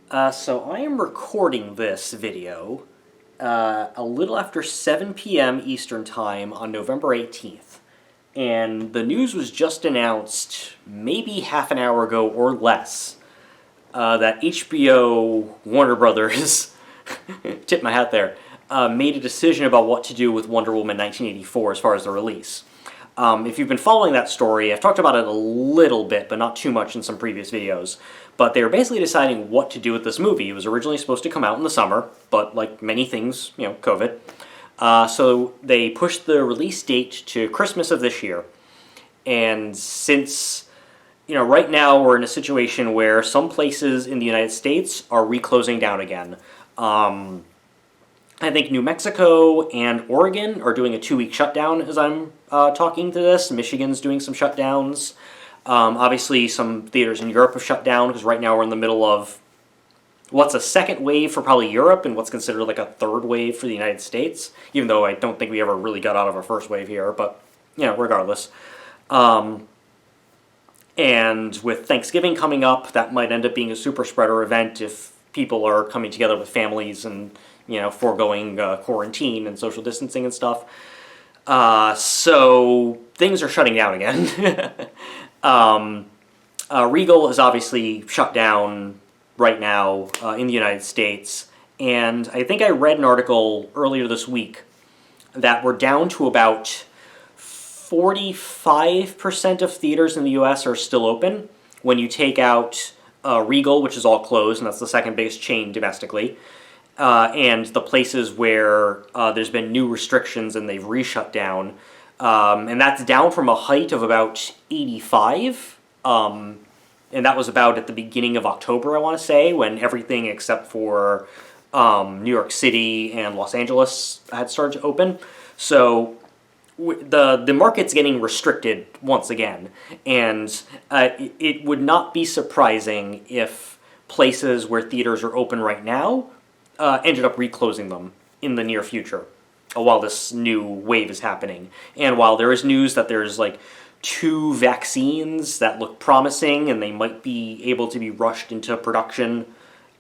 So I am recording this video a little after 7 p.m. Eastern Time on November 18th. And the news was just announced maybe half an hour ago or less that HBO, Warner Brothers, tip my hat there, made a decision about what to do with Wonder Woman 1984 as far as the release. If you've been following that story, I've talked about it a little bit, but not too much in some previous videos. But they were basically deciding what to do with this movie. It was originally supposed to come out in the summer, but like many things, COVID. So they pushed the release date to Christmas of this year. And since, right now we're in a situation where some places in the United States are reclosing down again. I think New Mexico and Oregon are doing a 2-week shutdown as I'm talking to this. Michigan's doing some shutdowns. Obviously, some theaters in Europe have shut down because right now we're in the middle of what's a second wave for probably Europe and what's considered like a third wave for the United States, even though I don't think we ever really got out of our first wave here, but, regardless. And with Thanksgiving coming up, that might end up being a super spreader event if people are coming together with families and, foregoing quarantine and social distancing and stuff. So things are shutting down again. Regal is obviously shut down right now in the United States, and I think I read an article earlier this week that we're down to about 45% of theaters in the US are still open when you take out Regal, which is all closed, and that's the second biggest chain domestically, and the places where there's been new restrictions and they've re-shut down. And that's down from a height of about 85, and that was about at the beginning of October, I want to say, when everything except for New York City and Los Angeles had started to open. So the market's getting restricted once again, and it would not be surprising if places where theaters are open right now ended up reclosing them in the near future while this new wave is happening. And while there is news that there's like 2 vaccines that look promising and they might be able to be rushed into production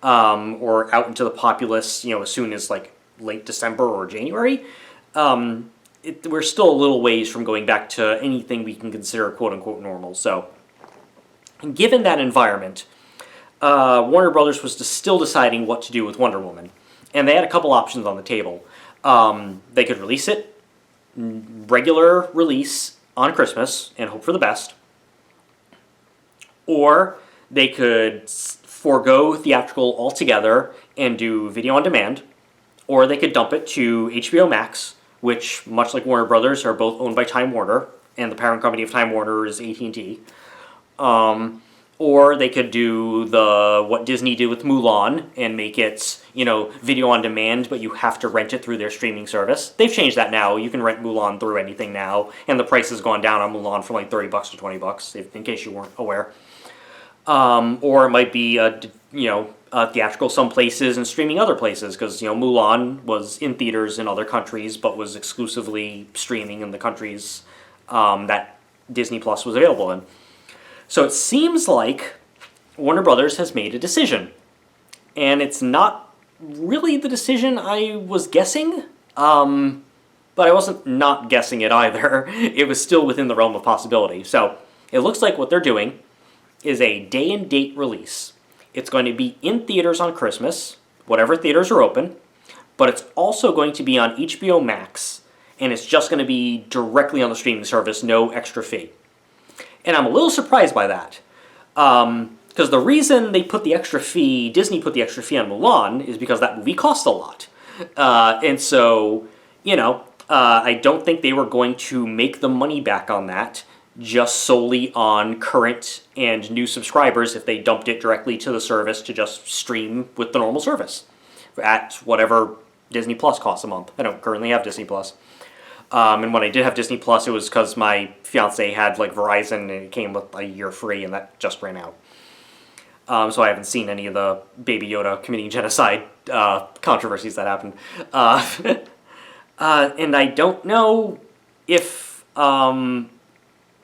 or out into the populace, as soon as like late December or January, we're still a little ways from going back to anything we can consider quote-unquote normal. So given that environment, Warner Brothers was still deciding what to do with Wonder Woman. And they had a couple options on the table. They could release it, regular release on Christmas, and hope for the best. Or they could forego theatrical altogether and do video on demand. Or they could dump it to HBO Max, which, much like Warner Brothers, are both owned by Time Warner, and the parent company of Time Warner is at&t. Or they could do what Disney did with Mulan and make it, video on demand, but you have to rent it through their streaming service. They've changed that now. You can rent Mulan through anything now, and the price has gone down on Mulan from like $30 to $20, in case you weren't aware. Or it might be, theatrical some places and streaming other places, because, Mulan was in theaters in other countries, but was exclusively streaming in the countries that Disney Plus was available in. So it seems like Warner Brothers has made a decision. And it's not really the decision I was guessing, but I wasn't not guessing it either. It was still within the realm of possibility. So it looks like what they're doing is a day and date release. It's going to be in theaters on Christmas, whatever theaters are open, but it's also going to be on HBO Max, and it's just going to be directly on the streaming service, no extra fee. And I'm a little surprised by that, because the reason Disney put the extra fee on Mulan is because that movie cost a lot. And so, I don't think they were going to make the money back on that just solely on current and new subscribers if they dumped it directly to the service to just stream with the normal service at whatever Disney Plus costs a month. I don't currently have Disney Plus. And when I did have Disney Plus, it was because my fiance had like Verizon and it came with a year free, and that just ran out. So I haven't seen any of the Baby Yoda committing genocide controversies that happened. And I don't know if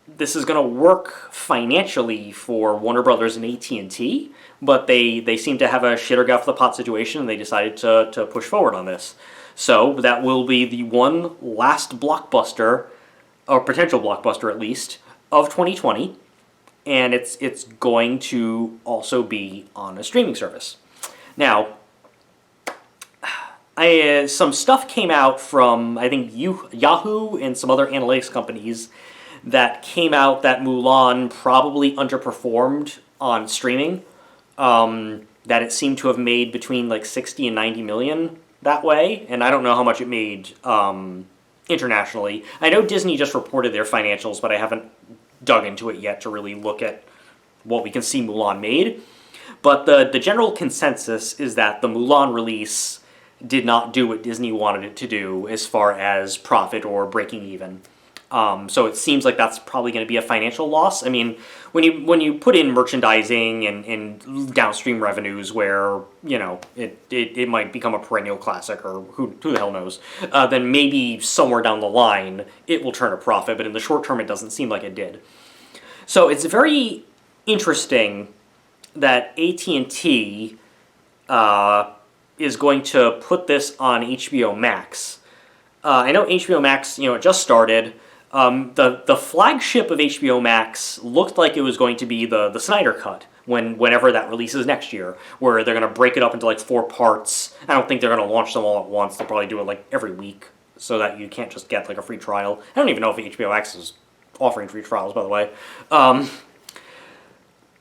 this is going to work financially for Warner Brothers and AT&T, but they seem to have a shit or get off the pot situation, and they decided to push forward on this. So that will be the one last blockbuster, or potential blockbuster at least, of 2020, and it's going to also be on a streaming service. Now, some stuff came out from, I think, Yahoo and some other analytics companies that came out that Mulan probably underperformed on streaming. That it seemed to have made between like 60 and 90 million that way, and I don't know how much it made internationally. I know Disney just reported their financials, but I haven't dug into it yet to really look at what we can see Mulan made. But the general consensus is that the Mulan release did not do what Disney wanted it to do as far as profit or breaking even. So it seems like that's probably going to be a financial loss. I mean, when you put in merchandising and downstream revenues where, you know, it might become a perennial classic, or who the hell knows, then maybe somewhere down the line it will turn a profit, but in the short term it doesn't seem like it did. So it's very interesting that AT&T is going to put this on HBO Max. I know HBO Max, you know, it just started. The flagship of HBO Max looked like it was going to be the Snyder Cut whenever that releases next year, where they're going to break it up into like 4 parts. I don't think they're going to launch them all at once. They'll probably do it like every week so that you can't just get like a free trial. I don't even know if HBO Max is offering free trials, by the way.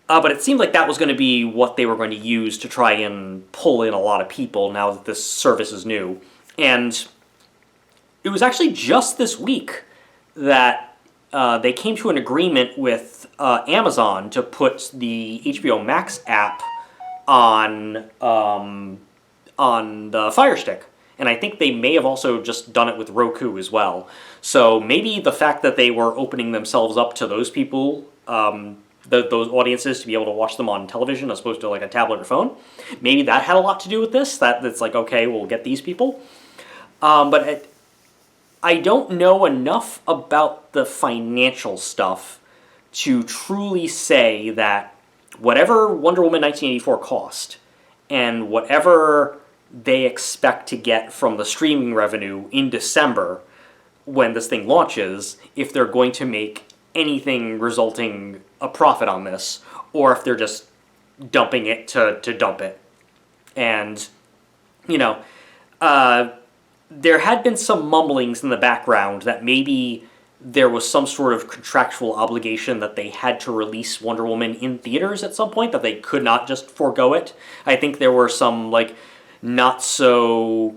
But it seemed like that was going to be what they were going to use to try and pull in a lot of people now that this service is new. And it was actually just this week that they came to an agreement with Amazon to put the HBO Max app on the Fire Stick. And I think they may have also just done it with Roku as well. So maybe the fact that they were opening themselves up to those people, those audiences, to be able to watch them on television as opposed to like a tablet or phone, maybe that had a lot to do with this. That's like, okay, we'll get these people. But I don't know enough about the financial stuff to truly say that whatever Wonder Woman 1984 cost and whatever they expect to get from the streaming revenue in December when this thing launches, if they're going to make anything resulting a profit on this, or if they're just dumping it to dump it. And, you know, there had been some mumblings in the background that maybe there was some sort of contractual obligation that they had to release Wonder Woman in theaters at some point, that they could not just forego it. I think there were some, like, not so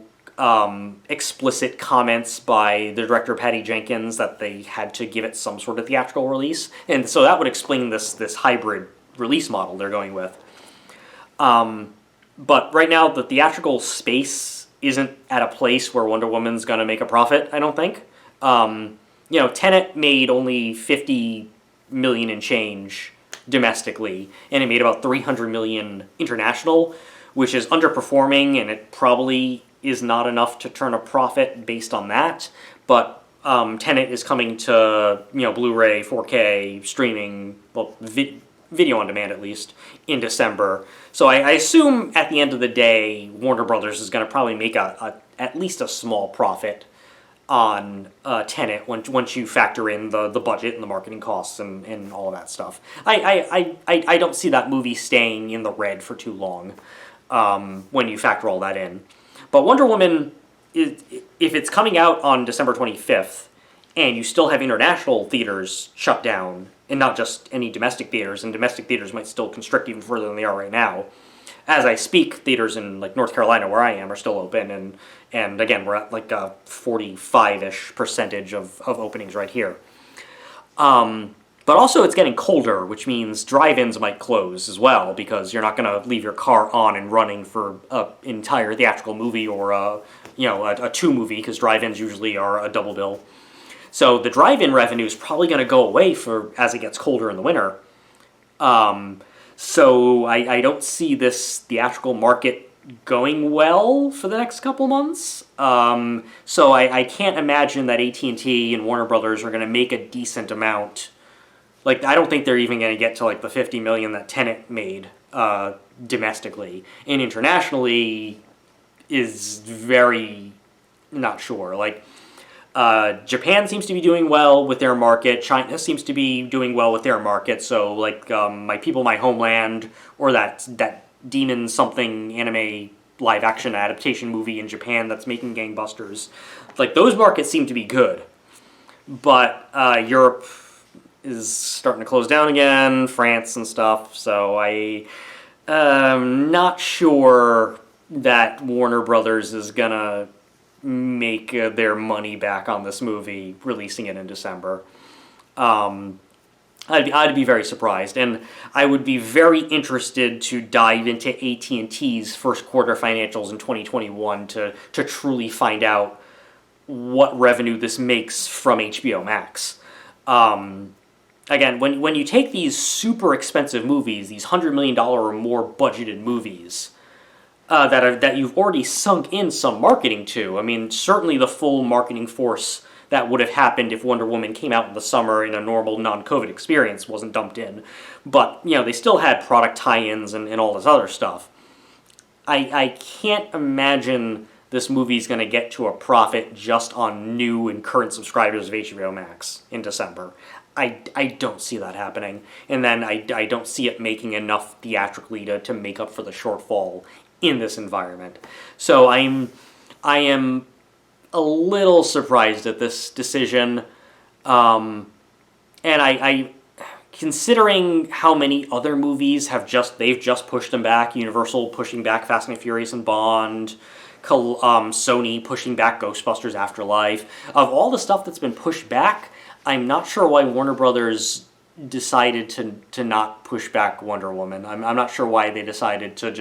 explicit comments by the director Patty Jenkins that they had to give it some sort of theatrical release, and so that would explain this hybrid release model they're going with. But right now the theatrical space isn't at a place where Wonder Woman's going to make a profit, I don't think. You know, Tenet made only 50 million and change domestically, and it made about 300 million international, which is underperforming, and it probably is not enough to turn a profit based on that. But Tenet is coming to, you know, Blu-ray, 4K, streaming, well, video on demand at least, in December. So I assume at the end of the day, Warner Brothers is going to probably make at least a small profit on Tenet once you factor in the budget and the marketing costs and all of that stuff. I don't see that movie staying in the red for too long when you factor all that in. But Wonder Woman, if it's coming out on December 25th, and you still have international theaters shut down, and not just any domestic theaters, and domestic theaters might still constrict even further than they are right now. As I speak, theaters in like North Carolina, where I am, are still open, and again, we're at like a 45-ish% of openings right here. But also it's getting colder, which means drive-ins might close as well, because you're not going to leave your car on and running for an entire theatrical movie or a 2 movie, because drive-ins usually are a double bill. So the drive-in revenue is probably going to go away as it gets colder in the winter. So I don't see this theatrical market going well for the next couple months. So I can't imagine that AT&T and Warner Brothers are going to make a decent amount Like, I don't think they're even going to get to like the 50 million that Tenet made domestically. And internationally is very not sure. Like, Japan seems to be doing well with their market. China seems to be doing well with their market. So, like, My People, My Homeland, or that Demon something anime live action adaptation movie in Japan that's making gangbusters. Like, those markets seem to be good. But Europe is starting to close down again, France and stuff. So I'm not sure that Warner Brothers is gonna make their money back on this movie, releasing it in December. I'd be very surprised, and I would be very interested to dive into AT&T's first quarter financials in 2021 to truly find out what revenue this makes from HBO Max. Again, when you take these super expensive movies, these $100 million or more budgeted movies, that you've already sunk in some marketing to. I mean, certainly the full marketing force that would have happened if Wonder Woman came out in the summer in a normal non-COVID experience wasn't dumped in. But, they still had product tie-ins and all this other stuff. I can't imagine this movie's going to get to a profit just on new and current subscribers of HBO Max in December. I don't see that happening. And then I don't see it making enough theatrically to make up for the shortfall in this environment. So I am a little surprised at this decision. And I considering how many other movies they've just pushed them back, Universal pushing back Fast and Furious and Bond, Sony pushing back Ghostbusters Afterlife. Of all the stuff that's been pushed back, I'm not sure why Warner Brothers decided to not push back Wonder Woman. I'm not sure why they decided to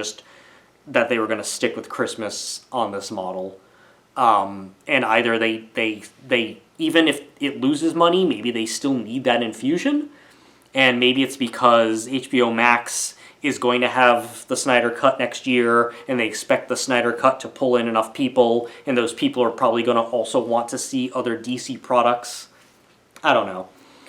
that they were going to stick with Christmas on this model. And either they even if it loses money, maybe they still need that infusion. And maybe it's because HBO Max is going to have the Snyder Cut next year, and they expect the Snyder Cut to pull in enough people, and those people are probably going to also want to see other DC products. I don't know.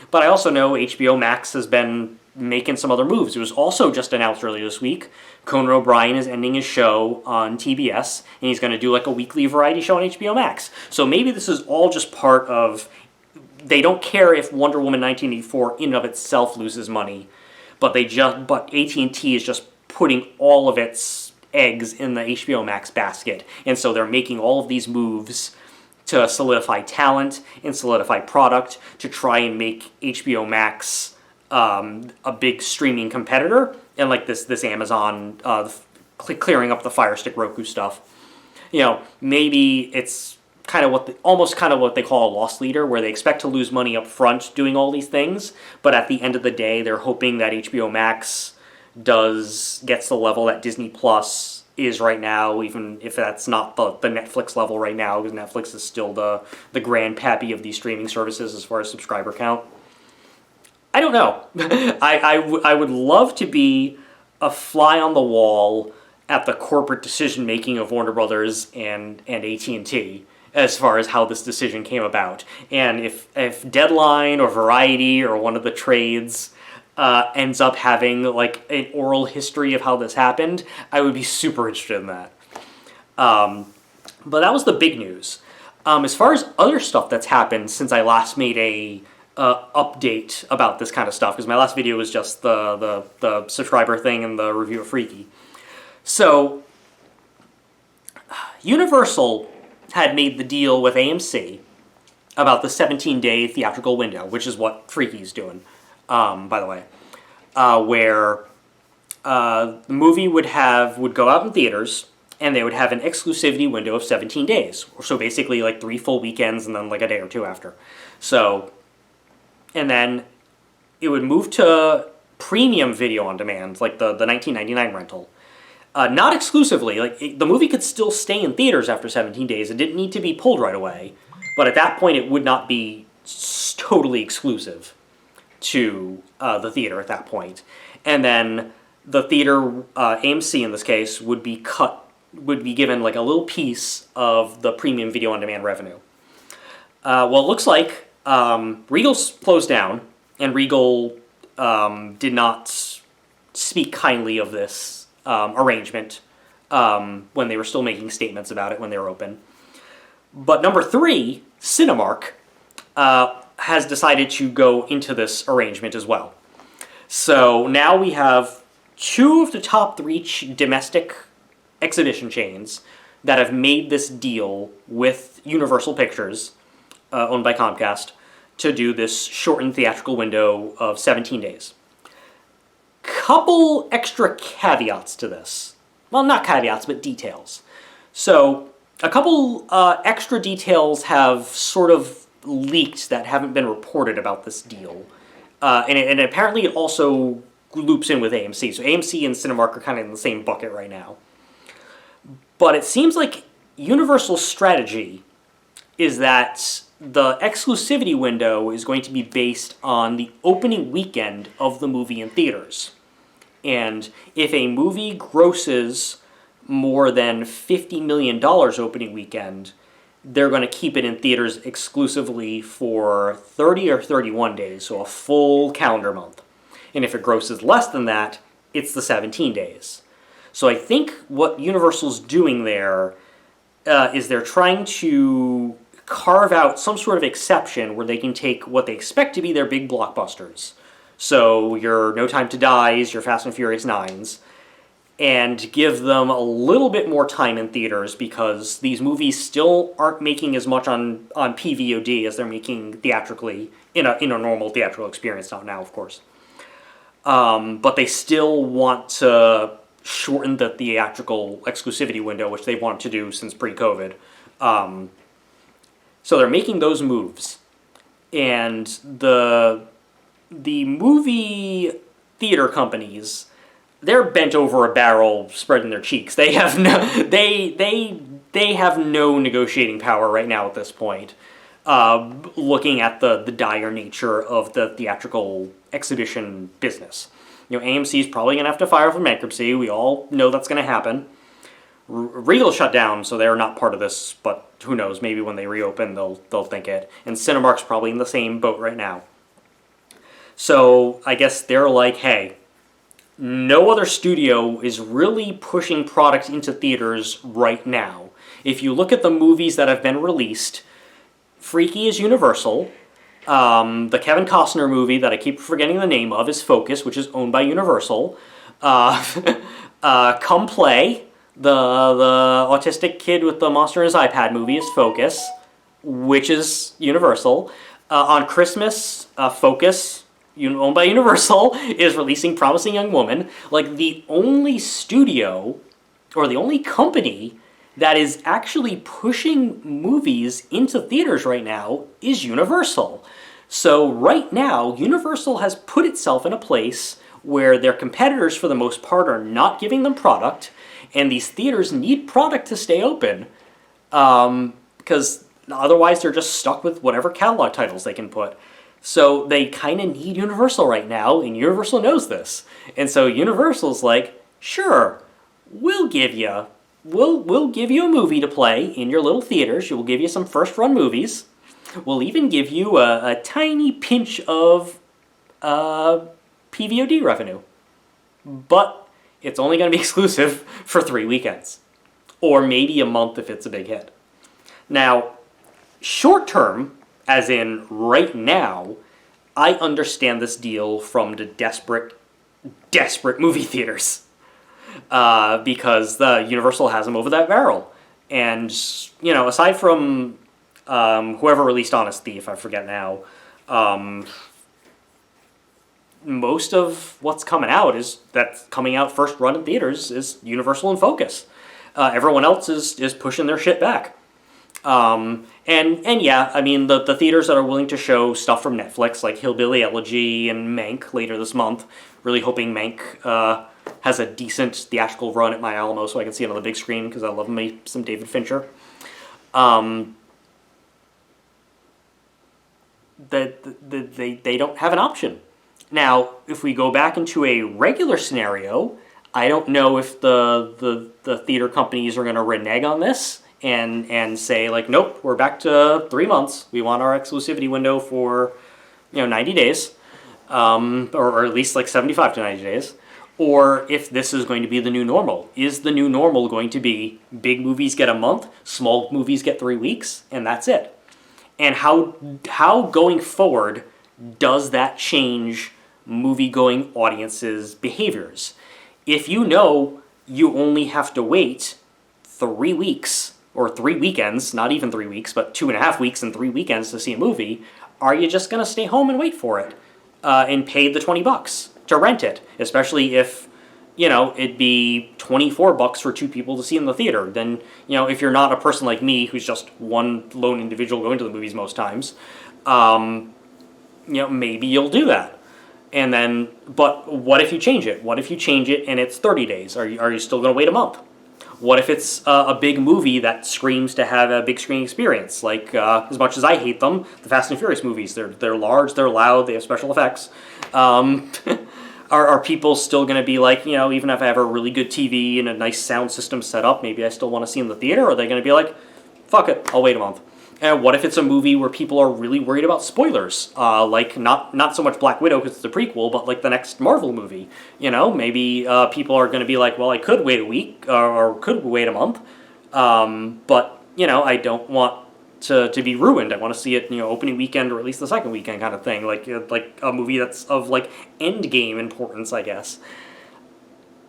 But I also know HBO Max has been making some other moves. It was also just announced earlier this week, Conan O'Brien is ending his show on TBS, and he's going to do like a weekly variety show on HBO Max. So maybe this is all just part of, they don't care if Wonder Woman 1984 in and of itself loses money, but AT&T is just putting all of its eggs in the HBO Max basket, and so they're making all of these moves to solidify talent and solidify product to try and make HBO Max a big streaming competitor, and like this Amazon clearing up the Fire Stick Roku stuff. Maybe it's almost what they call a loss leader, where they expect to lose money up front doing all these things, but at the end of the day, they're hoping that HBO Max gets the level that Disney Plus is right now, even if that's not the Netflix level right now, because Netflix is still the grandpappy of these streaming services as far as subscriber count. I don't know. I would love to be a fly on the wall at the corporate decision making of Warner Brothers and AT&T as far as how this decision came about. And if Deadline or Variety or one of the trades ends up having like an oral history of how this happened, I would be super interested in that. But that was the big news. As far as other stuff that's happened since I last made a update about this kind of stuff, because my last video was just the subscriber thing and the review of Freaky. So Universal had made the deal with AMC about the 17-day theatrical window, which is what Freaky's doing, by the way, where the movie would go out in theaters, and they would have an exclusivity window of 17 days. So basically like 3 full weekends and then like a day or two after. So, and then it would move to premium video on demand, like the $19.99 rental. Not exclusively, like the movie could still stay in theaters after 17 days. It didn't need to be pulled right away. But at that point, it would not be totally exclusive to the theater at that point. And then the theater, AMC in this case, would be given like a little piece of the premium video on demand revenue. Well, it looks like Regal's closed down, and Regal did not speak kindly of this arrangement when they were still making statements about it when they were open. But number 3, Cinemark, has decided to go into this arrangement as well. So now we have 2 of the top 3 domestic exhibition chains that have made this deal with Universal Pictures, owned by Comcast, to do this shortened theatrical window of 17 days. Couple extra caveats to this. Well, not caveats, but details. So, a couple extra details have sort of leaked that haven't been reported about this deal. And apparently it also loops in with AMC. So AMC and Cinemark are kind of in the same bucket right now. But it seems like Universal's strategy is that the exclusivity window is going to be based on the opening weekend of the movie in theaters. And if a movie grosses more than $50 million opening weekend, they're going to keep it in theaters exclusively for 30 or 31 days, so a full calendar month. And if it grosses less than that, it's the 17 days. So I think what Universal's doing there is they're trying to carve out some sort of exception where they can take what they expect to be their big blockbusters. So your No Time to Die's, your Fast and Furious 9's, and give them a little bit more time in theaters because these movies still aren't making as much on PVOD as they're making theatrically in a normal theatrical experience, not now, of course. But they still want to shorten the theatrical exclusivity window, which they've wanted to do since pre-COVID. So they're making those moves. And the movie theater companies, they're bent over a barrel, spreading their cheeks. They have no negotiating power right now at this point. Looking at the dire nature of the theatrical exhibition business, AMC is probably going to have to file for bankruptcy. We all know that's going to happen. Regal shut down, so they're not part of this. But who knows? Maybe when they reopen, they'll think it. And Cinemark's probably in the same boat right now. So I guess they're like, hey, no other studio is really pushing product into theaters right now. If you look at the movies that have been released, Freaky is Universal. The Kevin Costner movie that I keep forgetting the name of is Focus, which is owned by Universal. Come Play, the autistic kid with the monster in his iPad movie is Focus, which is Universal. On Christmas, Focus, owned by Universal, is releasing Promising Young Woman. Like, the only studio, or the only company, that is actually pushing movies into theaters right now is Universal. So right now, Universal has put itself in a place where their competitors, for the most part, are not giving them product, and these theaters need product to stay open, because otherwise they're just stuck with whatever catalog titles they can put. So they kind of need Universal right now, and Universal knows this. And so Universal's like, sure, we'll give you a movie to play in your little theaters. We'll give you some first-run movies. We'll even give you a tiny pinch of PVOD revenue. But it's only going to be exclusive for 3 weekends. Or maybe a month if it's a big hit. Now, short-term, as in right now, I understand this deal from the desperate movie theaters. Because the Universal has them over that barrel. And, aside from whoever released Honest Thief, I forget now, most of what's coming out that's coming out first run in theaters is Universal and Focus. Everyone else is pushing their shit back. And yeah, I mean, the theaters that are willing to show stuff from Netflix, like Hillbilly Elegy and Mank later this month, really hoping Mank has a decent theatrical run at my Alamo so I can see it on the big screen, because I love me some David Fincher. They don't have an option. Now, if we go back into a regular scenario, I don't know if the theater companies are going to renege on this and say, like, nope, we're back to 3 months. We want our exclusivity window for 90 days. or at least like 75 to 90 days, or if this is going to be the new normal. Is the new normal going to be big movies get a month, small movies get 3 weeks, and that's it? And how going forward does that change movie-going audiences' behaviors? If you know you only have to wait 3 weeks, or 3 weekends, not even 3 weeks, but 2.5 weeks and 3 weekends to see a movie, are you just going to stay home and wait for it? And pay the $20 to rent it, especially if, it'd be $24 for 2 people to see in the theater. Then, if you're not a person like me who's just one lone individual going to the movies most times, maybe you'll do that. And then, but what if you change it? What if you change it and it's 30 days? Are you still going to wait a month? What if it's a big movie that screams to have a big screen experience? Like, as much as I hate them, the Fast and Furious movies, they're large, they're loud, they have special effects. Are people still going to be like, even if I have a really good TV and a nice sound system set up, maybe I still want to see in the theater? Or are they going to be like, fuck it, I'll wait a month? And what if it's a movie where people are really worried about spoilers? Like, not so much Black Widow because it's a prequel, but like the next Marvel movie. Maybe people are going to be like, well, I could wait a week or could wait a month, but, I don't want to be ruined. I want to see it, opening weekend or at least the second weekend kind of thing. Like a movie that's of, like, endgame importance, I guess.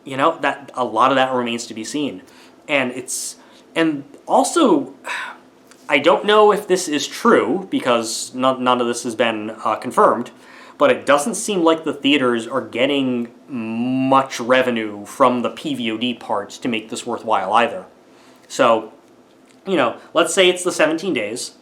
That a lot of that remains to be seen. And also, I don't know if this is true, because none of this has been confirmed, but it doesn't seem like the theaters are getting much revenue from the PVOD part to make this worthwhile either. So, let's say it's the 17 days.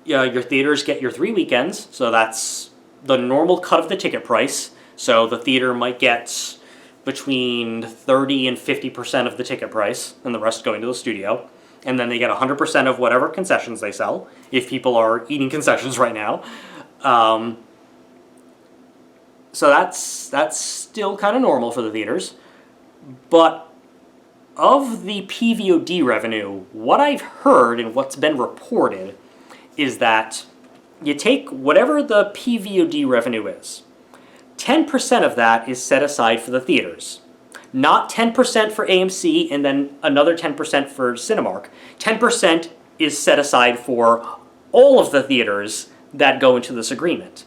Your theaters get your 3 weekends, so that's the normal cut of the ticket price. So the theater might get between 30 and 50% of the ticket price, and the rest going to the studio. And then they get 100% of whatever concessions they sell, if people are eating concessions right now. So that's still kind of normal for the theaters. But of the PVOD revenue, what I've heard and what's been reported is that you take whatever the PVOD revenue is, 10% of that is set aside for the theaters. Not 10% for AMC and then another 10% for Cinemark. 10% is set aside for all of the theaters that go into this agreement.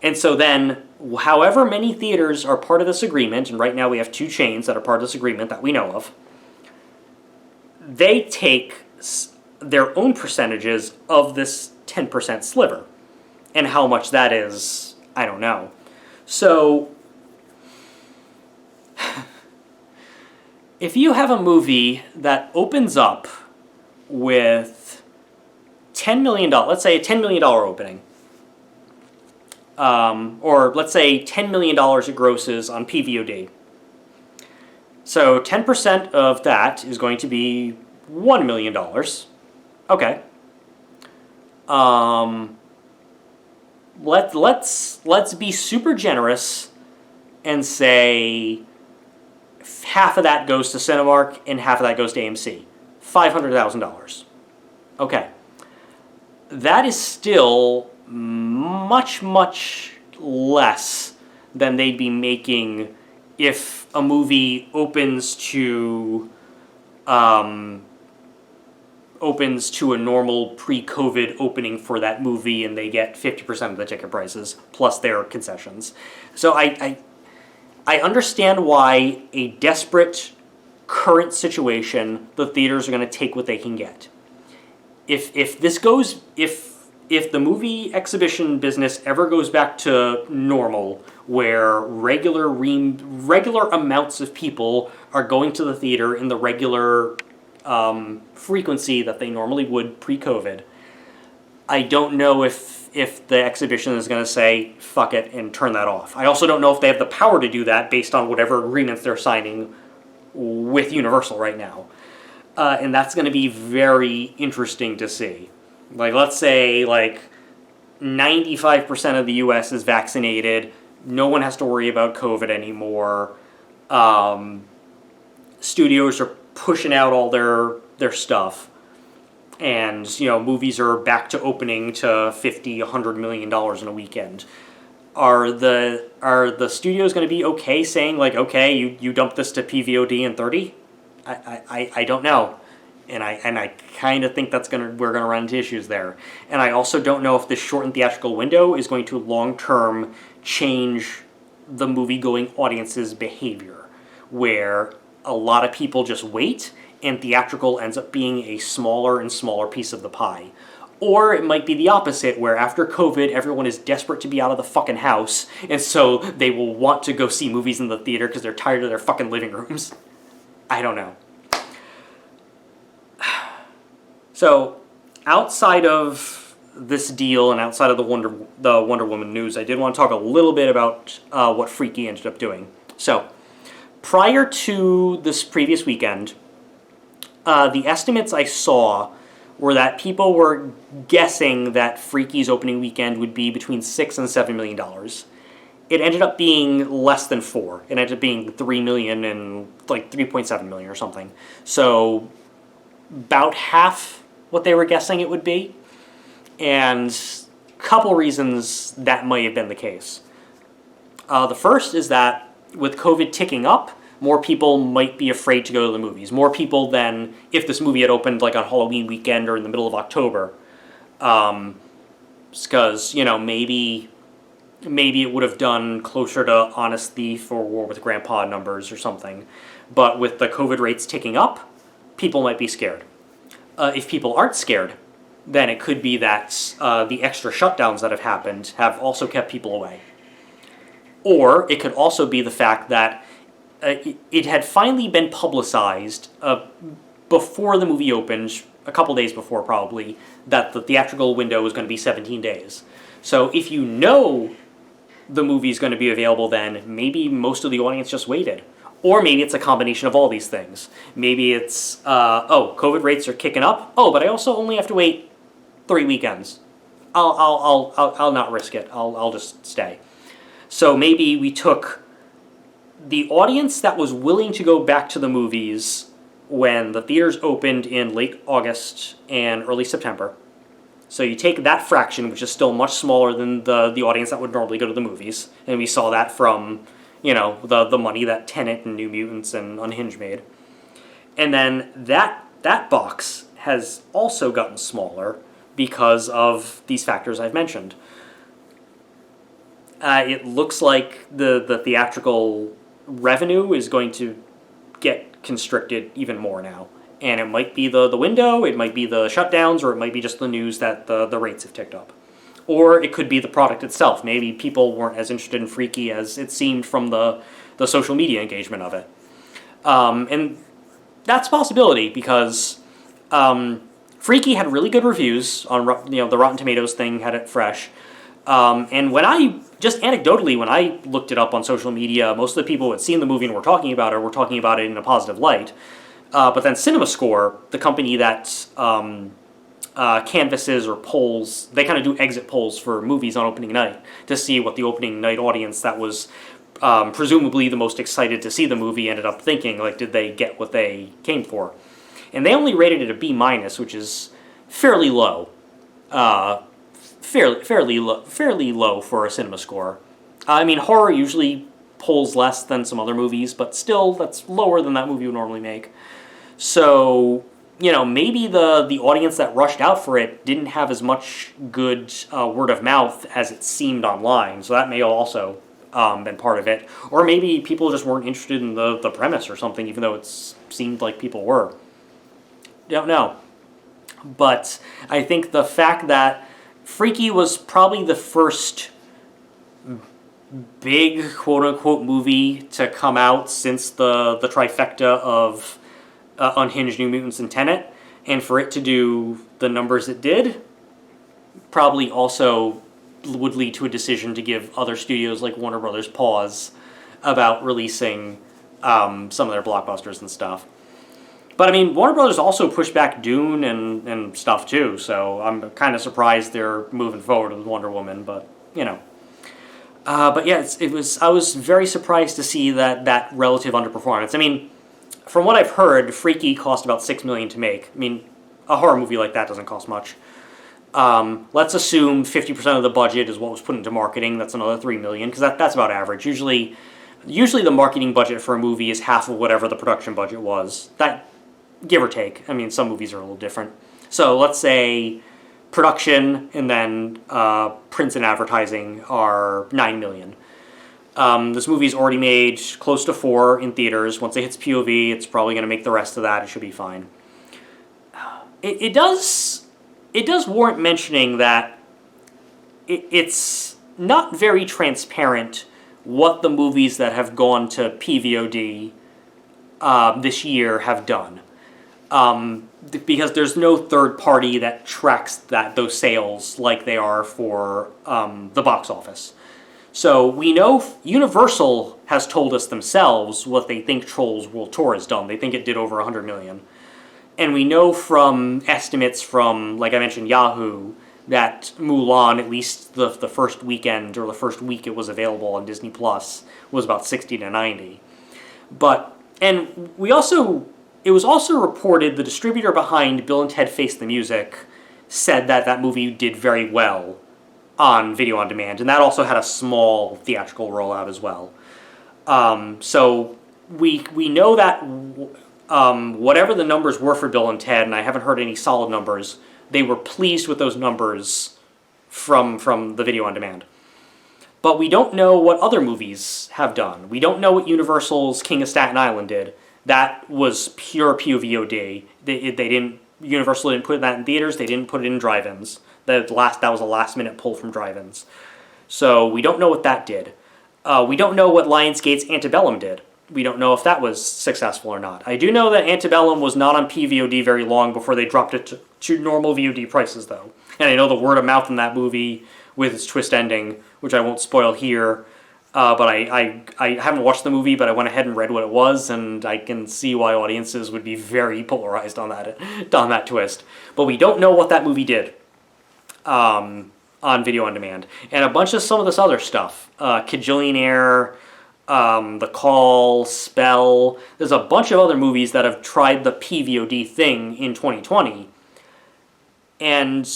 And so then, however many theaters are part of this agreement, and right now we have 2 chains that are part of this agreement that we know of, they take their own percentages of this 10% sliver. And how much that is, I don't know. So, if you have a movie that opens up with $10 million, let's say a $10 million opening, or let's say $10 million it grosses on PVOD. So 10% of that is going to be $1 million. Okay. Let's be super generous and say half of that goes to Cinemark and half of that goes to AMC. $500,000. Okay. That is still much, much less than they'd be making if a movie opens to a normal pre-COVID opening for that movie and they get 50% of the ticket prices plus their concessions. So I understand why a desperate current situation, the theaters are going to take what they can get. If the movie exhibition business ever goes back to normal, where regular amounts of people are going to the theater in the regular frequency that they normally would pre-COVID, I don't know if the exhibition is going to say, fuck it, and turn that off. I also don't know if they have the power to do that based on whatever agreements they're signing with Universal right now. And that's going to be very interesting to see. Like, let's say, 95% of the U.S. is vaccinated. No one has to worry about COVID anymore. Studios are pushing out all their stuff. And, movies are back to opening to $50, $100 million in a weekend. are the studios going to be okay saying, like, okay, you dump this to PVOD in 30? I don't know. And I kind of think we're gonna run into issues there. And I also don't know if this shortened theatrical window is going to long term change the movie going audience's behavior, where a lot of people just wait and theatrical ends up being a smaller and smaller piece of the pie. Or it might be the opposite, where after COVID, everyone is desperate to be out of the fucking house, and so they will want to go see movies in the theater because they're tired of their fucking living rooms. I don't know. So, outside of this deal and outside of the Wonder Woman news, I did want to talk a little bit about what Freaky ended up doing. So, prior to this previous weekend, the estimates I saw were that people were guessing that Freaky's opening weekend would be between $6 and $7 million. It ended up being less than 4. It ended up being 3 million and like 3.7 million or something. So, about half what they were guessing it would be, and a couple reasons that might have been the case. The first is that with COVID ticking up, more people might be afraid to go to the movies. More people than if this movie had opened like on Halloween weekend or in the middle of October. Because, maybe it would have done closer to Honest Thief or War with Grandpa numbers or something. But with the COVID rates ticking up, people might be scared. If people aren't scared, then it could be that the extra shutdowns that have happened have also kept people away. Or it could also be the fact that it had finally been publicized before the movie opened, a couple days before probably, that the theatrical window was going to be 17 days. So if you know the movie is going to be available then, maybe most of the audience just waited. Or maybe it's a combination of all these things. Maybe it's, COVID rates are kicking up. Oh, but I also only have to wait 3 weekends. I'll not risk it. I'll just stay. So maybe we took the audience that was willing to go back to the movies when the theaters opened in late August and early September. So you take that fraction, which is still much smaller than the audience that would normally go to the movies. And we saw that from the money that Tenet and New Mutants and Unhinged made. And then that box has also gotten smaller because of these factors I've mentioned. It looks like the theatrical revenue is going to get constricted even more now. And it might be the window, it might be the shutdowns, or it might be just the news that the rates have ticked up. Or it could be the product itself. Maybe people weren't as interested in Freaky as it seemed from the social media engagement of it. And that's a possibility because Freaky had really good reviews on the Rotten Tomatoes thing had it fresh. And when I looked it up on social media, most of the people who had seen the movie and were talking about it were talking about it in a positive light. But then CinemaScore, the company that canvasses or polls, they kind of do exit polls for movies on opening night to see what the opening night audience that was presumably the most excited to see the movie ended up thinking. Like, did they get what they came for? And they only rated it a B-, which is fairly low. Fairly low for a CinemaScore. I mean, horror usually polls less than some other movies, but still, that's lower than that movie would normally make. So, maybe the audience that rushed out for it didn't have as much good word of mouth as it seemed online, so that may also been part of it. Or maybe people just weren't interested in the premise or something, even though it seemed like people were. Don't know. But I think the fact that Freaky was probably the first big quote-unquote movie to come out since the trifecta of Unhinged, New Mutants, and Tenet, and for it to do the numbers it did probably also would lead to a decision to give other studios like Warner Brothers pause about releasing some of their blockbusters and stuff. But I mean, Warner Brothers also pushed back Dune and stuff too, so I'm kind of surprised they're moving forward with Wonder Woman, but But yeah, I was very surprised to see that relative underperformance. I mean, from what I've heard, Freaky cost about $6 million to make. I mean, a horror movie like that doesn't cost much. Let's assume 50% of the budget is what was put into marketing. That's another $3 million, because that's about average. Usually the marketing budget for a movie is half of whatever the production budget was. That, give or take. I mean, some movies are a little different. So let's say production and then prints and advertising are $9 million. This movie's already made close to 4 in theaters. Once it hits POV, it's probably going to make the rest of that. It should be fine. It does warrant mentioning that it's not very transparent what the movies that have gone to PVOD this year have done. Because there's no third party that tracks those sales like they are for the box office. So we know Universal has told us themselves what they think Trolls World Tour has done. They think it did over 100 million. And we know from estimates from, like I mentioned, Yahoo, that Mulan, at least the first weekend or the first week it was available on Disney Plus, was about 60 to 90. And it was also reported the distributor behind Bill and Ted Face the Music said that movie did very well on video on demand, and that also had a small theatrical rollout as well. So we know that whatever the numbers were for Bill and Ted, and I haven't heard any solid numbers, they were pleased with those numbers from the video on demand. But we don't know what other movies have done. We don't know what Universal's King of Staten Island did. That was pure PVOD. Universal didn't put that in theaters. They didn't put it in drive-ins. That was a last-minute pull from drive-ins. So we don't know what that did. We don't know what Lionsgate's Antebellum did. We don't know if that was successful or not. I do know that Antebellum was not on PVOD very long before they dropped it to normal VOD prices, though. And I know the word of mouth in that movie, with its twist ending, which I won't spoil here, but I haven't watched the movie, but I went ahead and read what it was, and I can see why audiences would be very polarized on that twist. But we don't know what that movie did on video on demand. And a bunch of some of this other stuff, Kajillionaire, The Call, Spell. There's a bunch of other movies that have tried the PVOD thing in 2020. And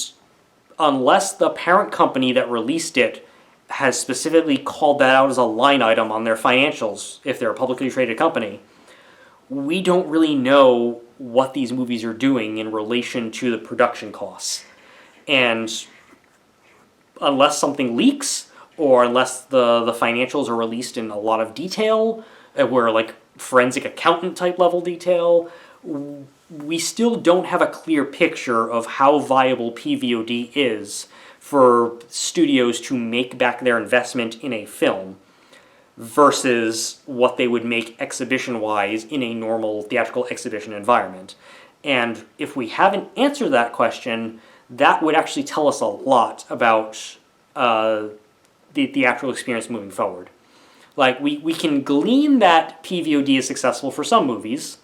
unless the parent company that released it has specifically called that out as a line item on their financials, if they're a publicly traded company, we don't really know what these movies are doing in relation to the production costs. And unless something leaks, or unless the financials are released in a lot of detail, where like forensic accountant type level detail, we still don't have a clear picture of how viable PVOD is for studios to make back their investment in a film versus what they would make exhibition-wise in a normal theatrical exhibition environment. And if we haven't answered that question, that would actually tell us a lot about the theatrical experience moving forward. Like, we can glean that PVOD is successful for some movies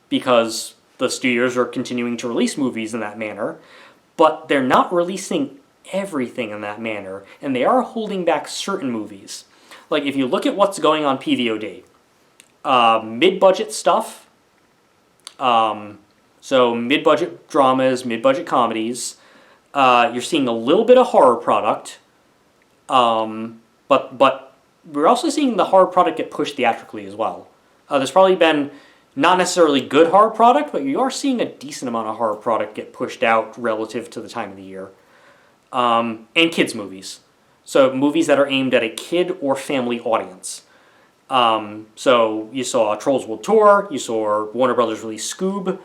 because the studios are continuing to release movies in that manner, but they're not releasing everything in that manner, and they are holding back certain movies. Like, if you look at what's going on PVOD, mid-budget stuff, so mid-budget dramas, mid-budget comedies, you're seeing a little bit of horror product, but we're also seeing the horror product get pushed theatrically as well. There's probably been not necessarily good horror product, but you are seeing a decent amount of horror product get pushed out relative to the time of the year. And kids' movies. So movies that are aimed at a kid or family audience. So you saw Trolls World Tour, you saw Warner Brothers release Scoob,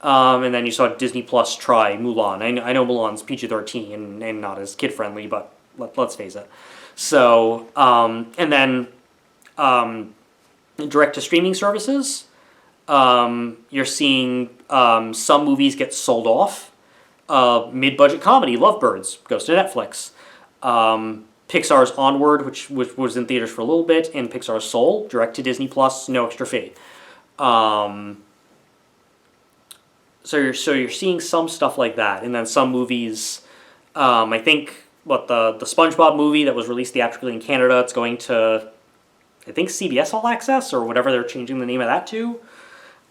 and then you saw Disney Plus try Mulan. I know Mulan's PG-13 and not as kid-friendly, but let's face it. So, and then direct-to-streaming services, you're seeing some movies get sold off. Mid-budget comedy, Lovebirds, goes to Netflix. Pixar's Onward, which was in theaters for a little bit, and Pixar's Soul, direct to Disney Plus, no extra fee. So you're seeing some stuff like that, and then some movies. I think the SpongeBob movie that was released theatrically in Canada, it's going to, I think, CBS All Access or whatever they're changing the name of that to.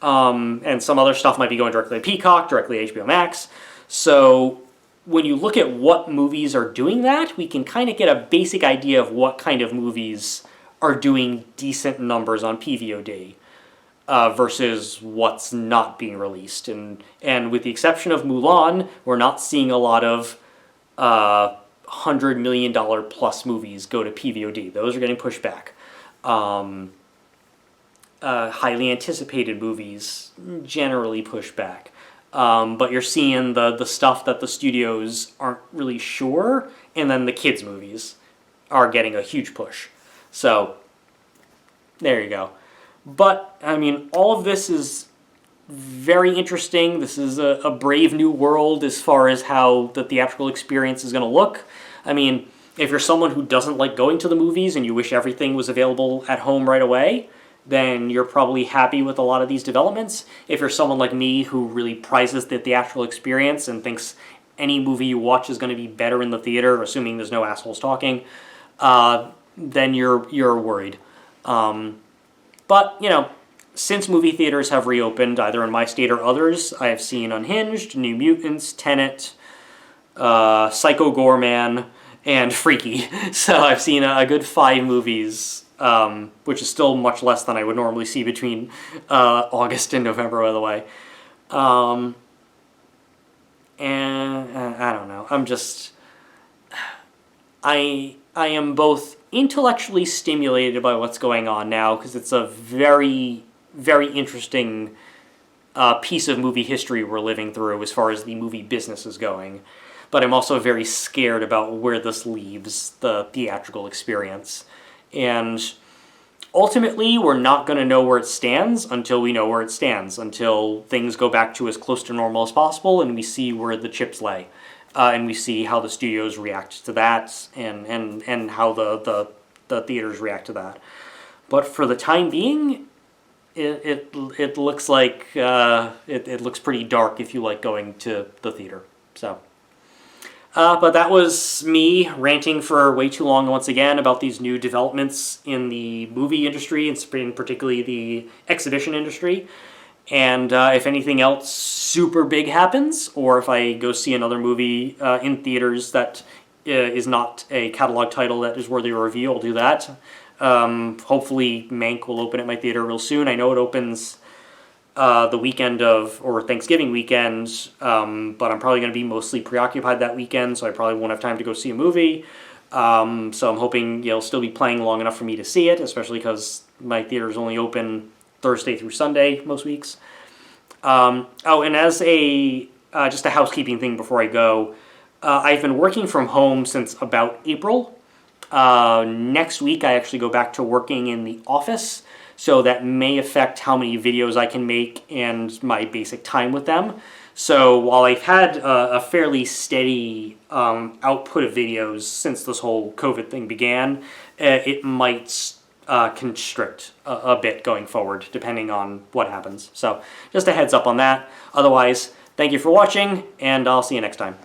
And some other stuff might be going directly to Peacock, directly to HBO Max. So when you look at what movies are doing that, we can kind of get a basic idea of what kind of movies are doing decent numbers on PVOD versus what's not being released. And with the exception of Mulan, we're not seeing a lot of $100 million plus movies go to PVOD. Those are getting pushed back. Highly anticipated movies generally push back. But you're seeing the stuff that the studios aren't really sure, and then the kids' movies are getting a huge push. So, there you go. But, I mean, all of this is very interesting. This is a brave new world as far as how the theatrical experience is going to look. I mean, if you're someone who doesn't like going to the movies and you wish everything was available at home right away, then you're probably happy with a lot of these developments. If you're someone like me who really prizes the theatrical experience and thinks any movie you watch is going to be better in the theater, assuming there's no assholes talking, then you're worried. But, you know, since movie theaters have reopened, either in my state or others, I have seen Unhinged, New Mutants, Tenet, Psycho Goreman, and Freaky. So I've seen a good 5 movies, which is still much less than I would normally see between August and November, by the way. And I don't know. I am both intellectually stimulated by what's going on now, because it's a very, very interesting piece of movie history we're living through as far as the movie business is going. But I'm also very scared about where this leaves the theatrical experience. And ultimately, we're not going to know where it stands until we know where it stands, until things go back to as close to normal as possible and we see where the chips lay. And we see how the studios react to that and how the theaters react to that. But for the time being, it looks like it looks pretty dark if you like going to the theater. So, but that was me ranting for way too long once again about these new developments in the movie industry, and particularly the exhibition industry. And if anything else super big happens, or if I go see another movie in theaters that is not a catalog title that is worthy of review, I'll do that. Hopefully Mank will open at my theater real soon. I know it opens the weekend of, or Thanksgiving weekend, but I'm probably going to be mostly preoccupied that weekend, so I probably won't have time to go see a movie. So I'm hoping it'll still be playing long enough for me to see it, especially because my theater is only open Thursday through Sunday most weeks. And as just a housekeeping thing before I go, I've been working from home since about April. Next week I actually go back to working in the office, so that may affect how many videos I can make and my basic time with them. So while I've had a fairly steady output of videos since this whole COVID thing began, it might constrict a bit going forward, depending on what happens. So just a heads up on that. Otherwise, thank you for watching, and I'll see you next time.